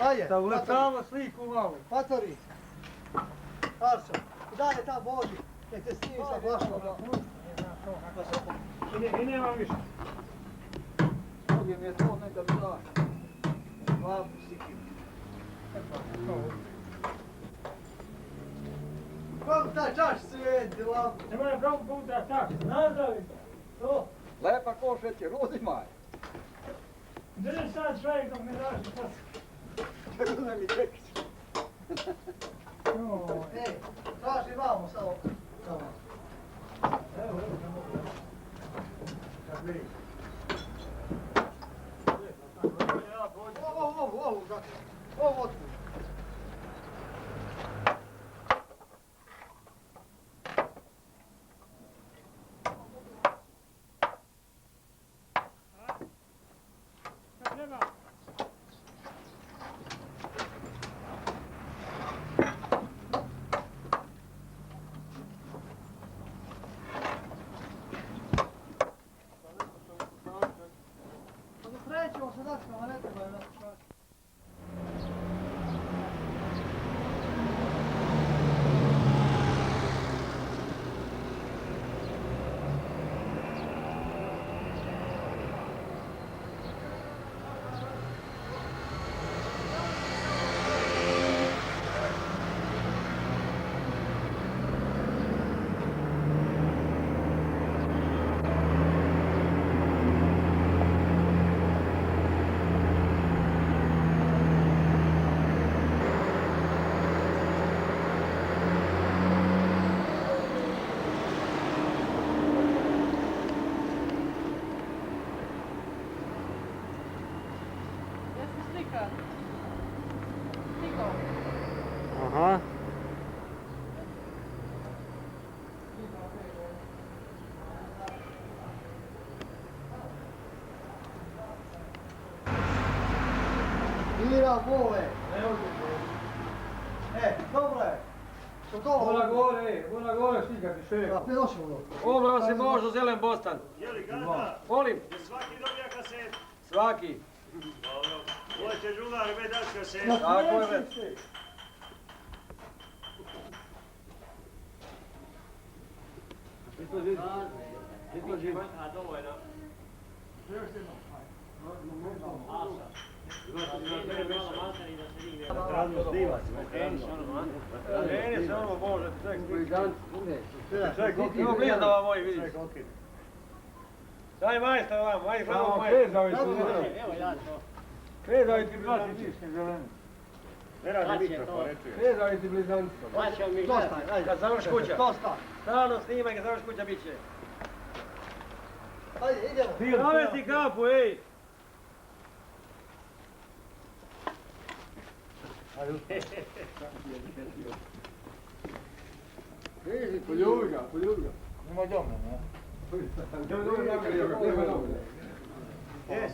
Ajde. Da uletamo sliku malo. Patori. Arso. Daj je tam vodi. Nek te snimi sa glašom. I nema više. Mnogi mi je to nekad daš. Glavu sikim. Kako taj čaš svijedi glavu? Nema je pravo puta čak. Nazdravim. To. Lepa ko šeće, rodimaj. Drži sad čovjek dok mi daš što. Tako da mi čekić. Ej, traži vamo samo. Evo, kad vidim. Ovo. Krećemo se dačkama, ne treba je napušati. Aha. Mira, vole. Dobro je. Ona gore, slikati šeku. Opet došao ono. Obrao si možda zelen bostan. Jeli Ganda? Molim. Svaki dobija kasetu. Svaki. Dobro. Ovo će druga rebedaš kasetu. Tako je već. A dovoljno. Radno snimac. Meni se ono može, ček, evo blizu da vam moji vidiš. Daj majstor vam, aj prvo majstor. Krezavi ti blizanci. Ne radi mikrofon, ne čuje. Krezavi ti blizanci. Dosta, ajde. Kad završi kuća. Dosta. Stalno snimaj, kad završi kuća bit će. Ajde, idemo. Zavesti kapu, ej! Poljubi ga. Nema doma, ne?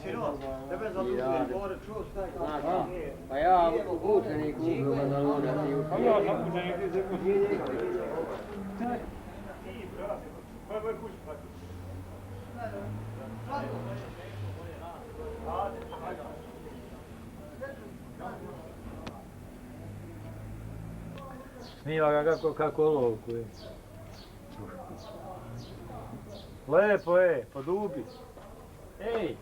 Sino, tebe zadužujem, govore, čuo šta je kako. Pa ja učenik upravo da odati u A ja sam učenik, ti se kući. Pa moj kući plati. Snima ga kako olovkuje. Lepo je, podubi. Ej!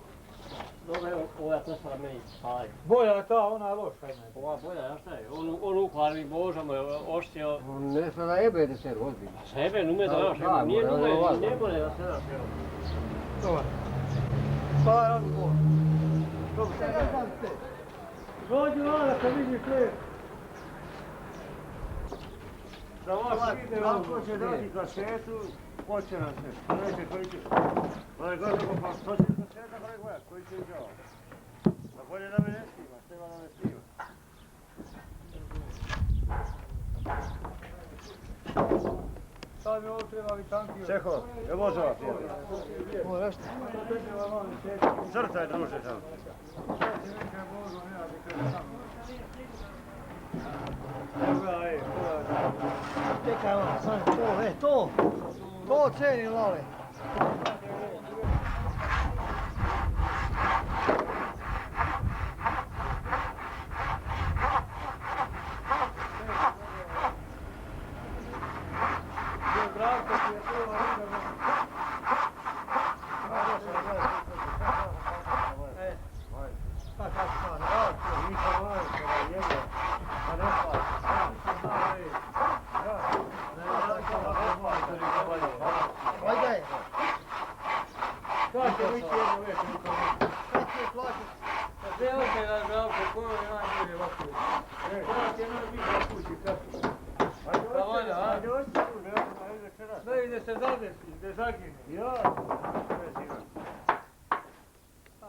Dobro, ovo je atmosfera meni pali. Bolja ta, ona je loša. Ova bolja, ja šta je? On ukvarni Boža mu je oštio. Ne sada jebe da se ozbi. Sebe, nume da naš, nije nume, ne bude da se naš. Dobar. Pa, razgovor. Dobro, Šta ga znam te? dođi vada kad vidiš lep. Da vas vide ovo. Kako će dati kasetu, hoće nam se. Neće koji će. Ali gotovo pa što će kaseta, koji gleda, koji će uđao. Pa bolje da me ne snima, treba da me snima. Sad mi ovo treba vitanki. Čeho, je može ova pjeva? Ovo nešto. Crtaj druže tamo. Čekaj, ovo, sad to, to cenim, Lale. Zdravko, koju je najbolje ovako? Koja ti je najbolje kući, kako? Da valja, a? Ajde, oči tu, ne znam, ajde večeras. Ne ide se zadesi, ide zagine. Ja, prezivam.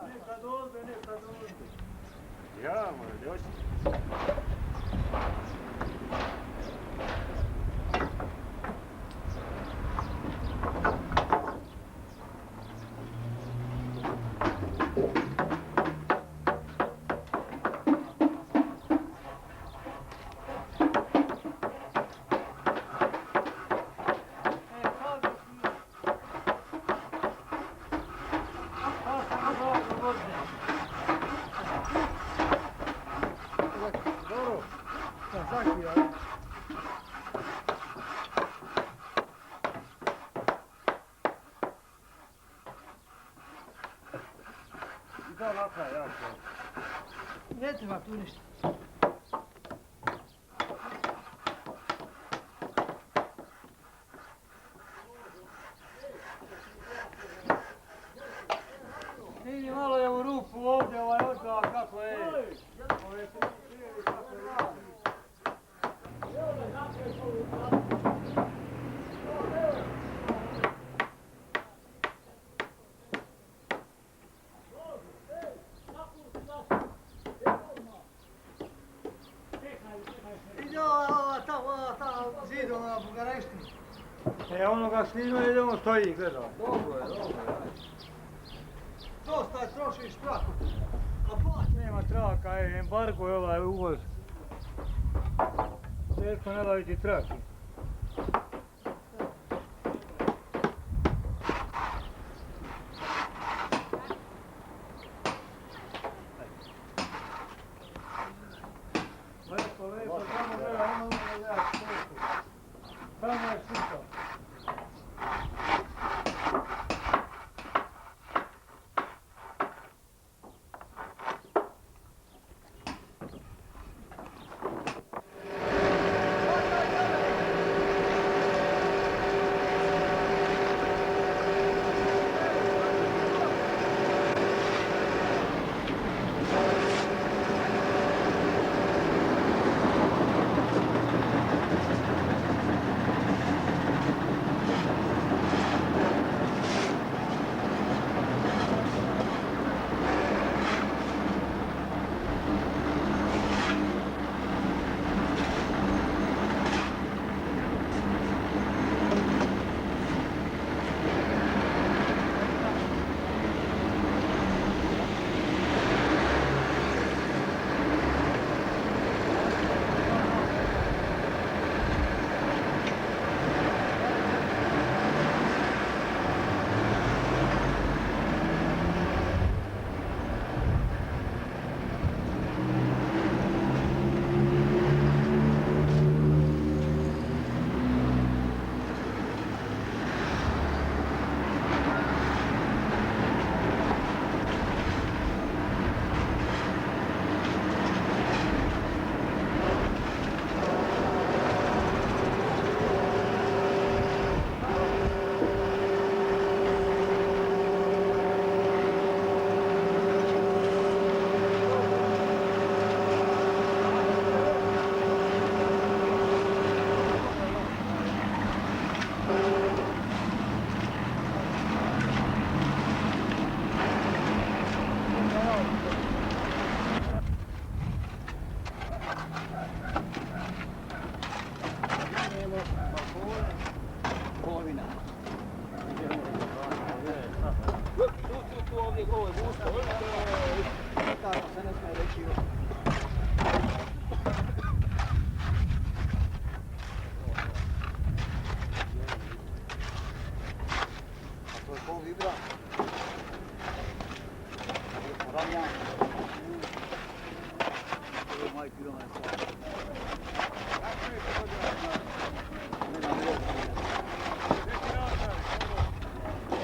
Nekad ovdje, nekad ovdje. Ja, moj, oči. Dobro. Zaki, ja. I da laka, ja ću. Ne treba tu ništa. Vidi malo je u rupu ovdje, ovaj odda, kako je. Ove se prijeli, kako je radi. Ide tamo zidom na Bugarešti. E, onoga snima idemo stoji, gledaj. Dobro je, ajde. Dosta trošiš traku. A plać. Nema traka, embargo je ovaj uvoz. Teško ne baviti traki. Lepo, lepo, samo gledaj, ima gledaj, tamo je super.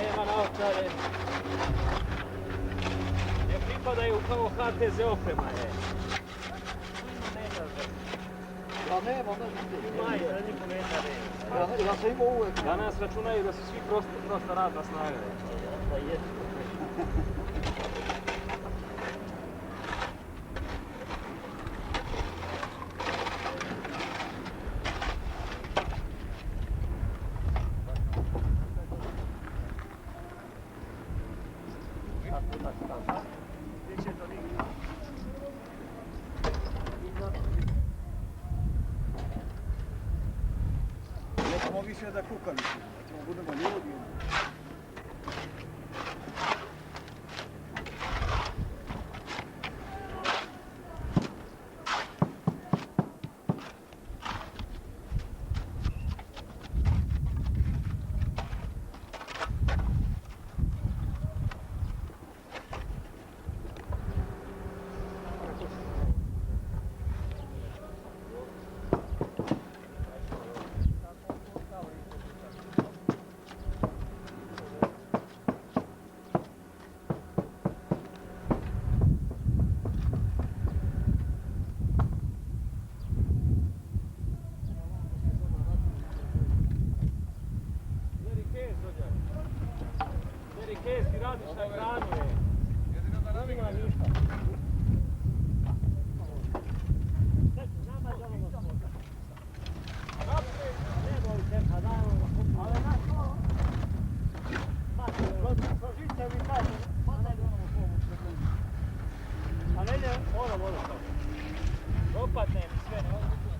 Nema naočare. Ne pripadaju kao HTZ oprema je. Ja nemam, ne znam. Maj, da niko nema. Ja sam imao uvek. Danas računaju da su svi prosta radna snaga. Da jesu. više da kukavice, da ćemo budemo ljudi. Kesti radiš na granu je. Jedino da nam Nema ništa. A ne ide, voda. Propadne mi sve, ne može biti.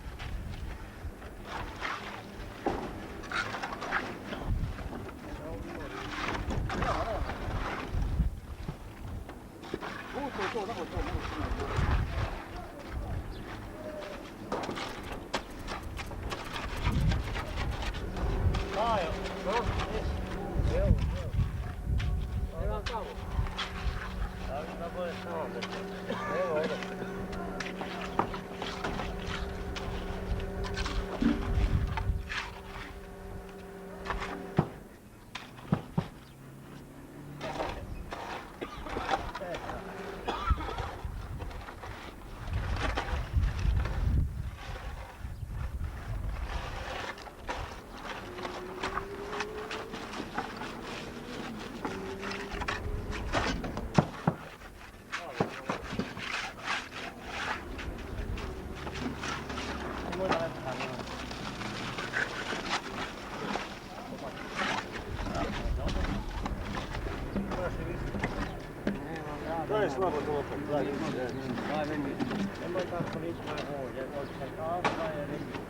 Daj slabo to opet, daj. Nemoj tako nići na ovdje, od čekavstva je vidi.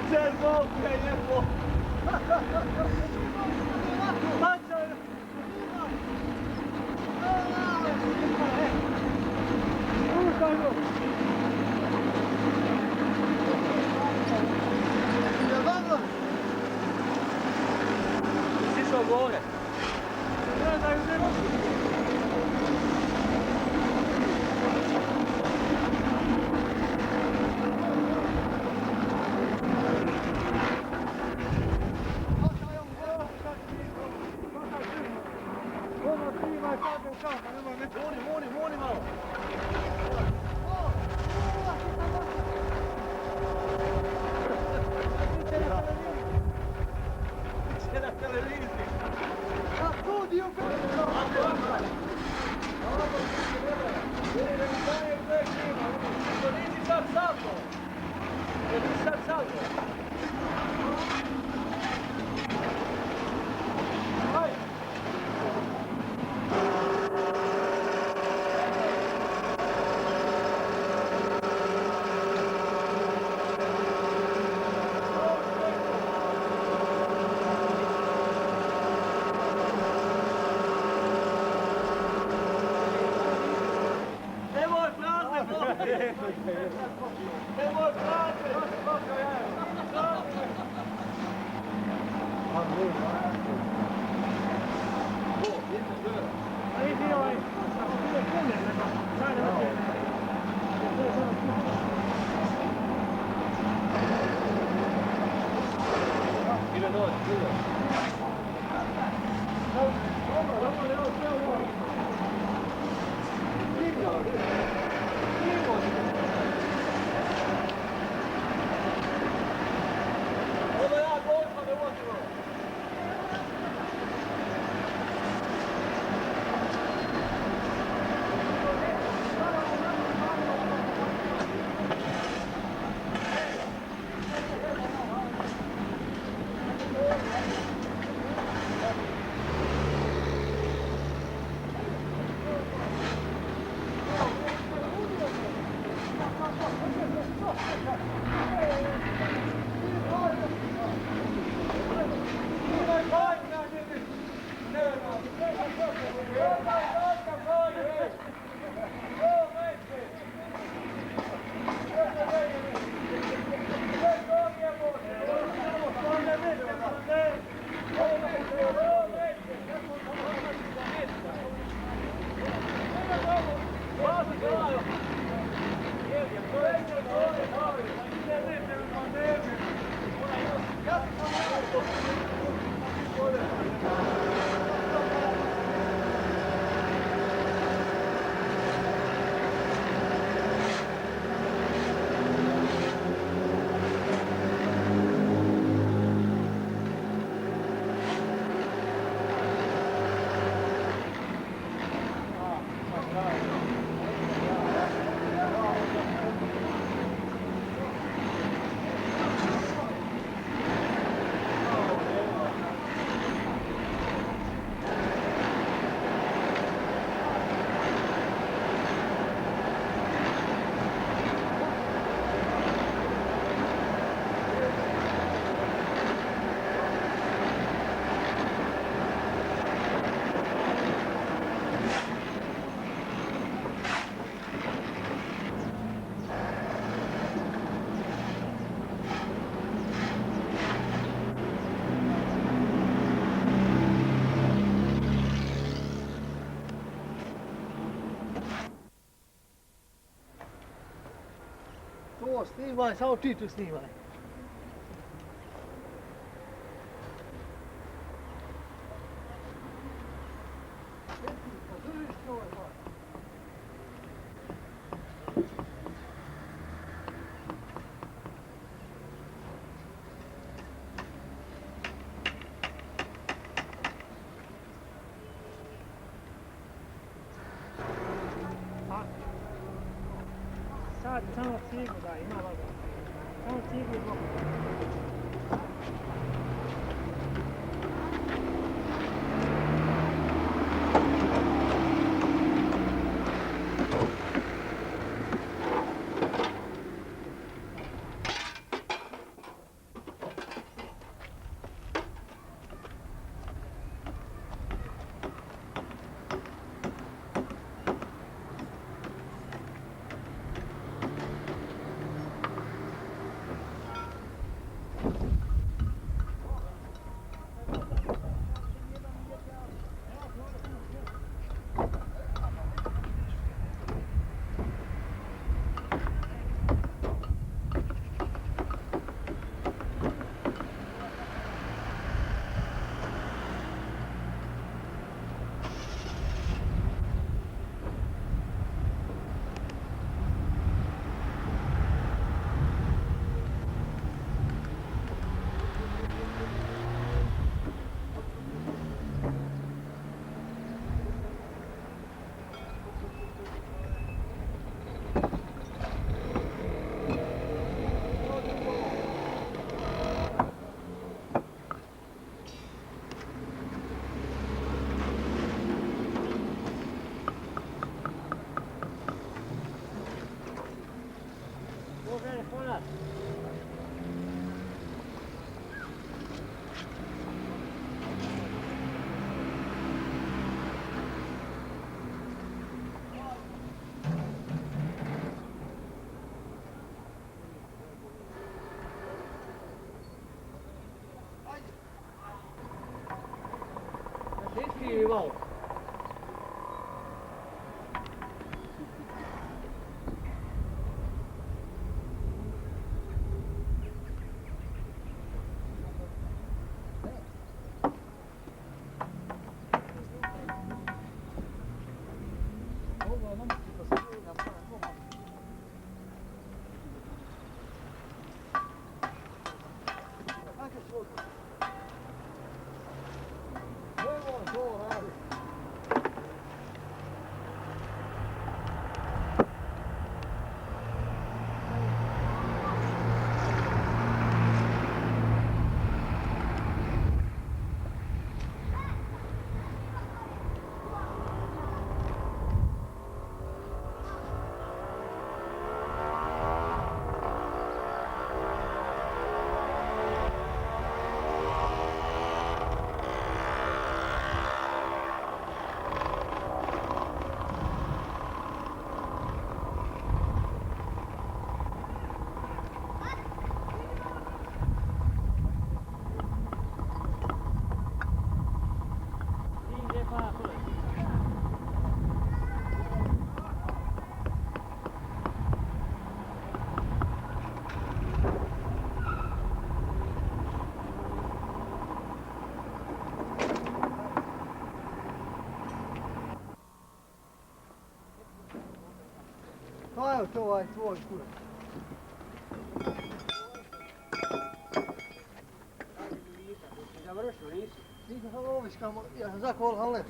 Čer Bog je lijepo. Mačar. Puštaj go. Je dobro? Si išao gore. Ne daju nema. Moni malo. Biće na televiziji. Na studiju To nisi sad sa mnom. Jer ti sad sa mnom. Hajde. Nemoj prazne bloke! Nemoj prazne! Ide doći, ide. Ovo ja golfa ne vozimo. To snimaj, samo ti tu snimaj. Sad samo ciglu da ima vaga. Samo ciglu i blok. telefonat. Iskrivi malo. Pa evo to ovaj tvoj kurac. Završio, nisi? Nisam samo oviskamo, ja sam zakol halet.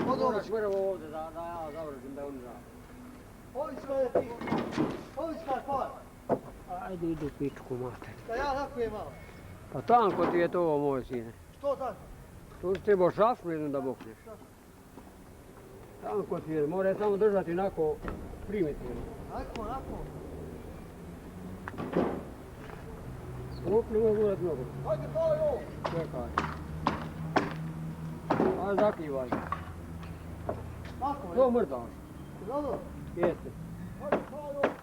Od Moraš oviska. prvo ovdje da ja završim da on zna. Oviska je ti. Oviska je par. Ajde idu pičku mater. Da ja nakujem malo. Pa tanko ti je to ovo moj sine. Što tako? Tu ti treba šafru jednu da bokneš. Tanko ti je, mora samo držati onako primitivno. Nakon. Up, nemoj gurat mnogo. Hajde, pali ovo. Čekaj. Ajde zakivaj. Nakon. To mrdaš. Dobro. Jeste. Hajde, pali ovo.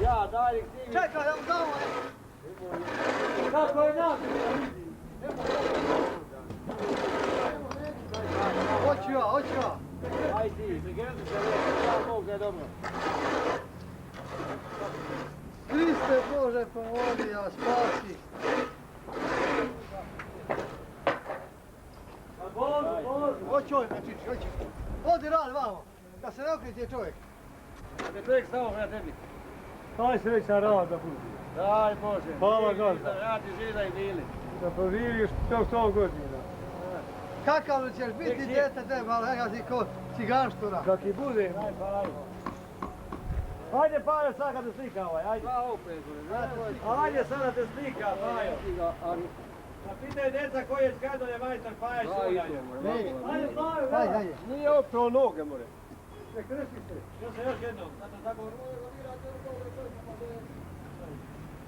Ja, daj ti. Čekaj, ja mu dam ovaj. Kako je nas? Hoću ja. Aj ti, prigredi se lijepo, ja Bog da je dobro. Kriste Bože pomoli, ja spasi. Hoću ovaj mečić, hoću. Odi rad vamo, da se ne okreće čovjek. Da tek samo na tebi. Taj srećan rad da budi. Daj Bože. Hvala Gazda. Ja ti žida i bili. Da poživiš tog 100 godina. Kakav li ćeš biti Nek si- djete tebe, ali ja si ko ciganštura. Kak i bude. Daj pali. Ajde Pajo sad kad te slika ovaj, ajde. Pa opet, bre. Ajde sad da te slika Pajo. Napitaj djeca koji je skadon je majstor Paja Šuljanja. Ajde, Pajo, ajde. Nije opro noge, more. Ne krši se. Još se još jednom. Zato tako.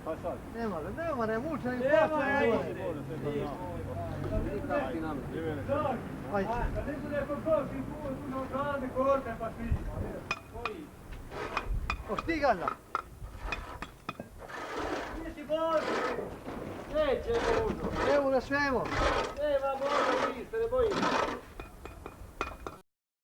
Pa sad. Nema, ne muče ni Nema, plaća. Nikak ti nam. Ajde. Kad ne bude po prošli put, budemo žalni korte pa svi. Koji? Ostiganja. Nisi Boži. Neće Božo. Evo na svemo. Nema Božo, vi ste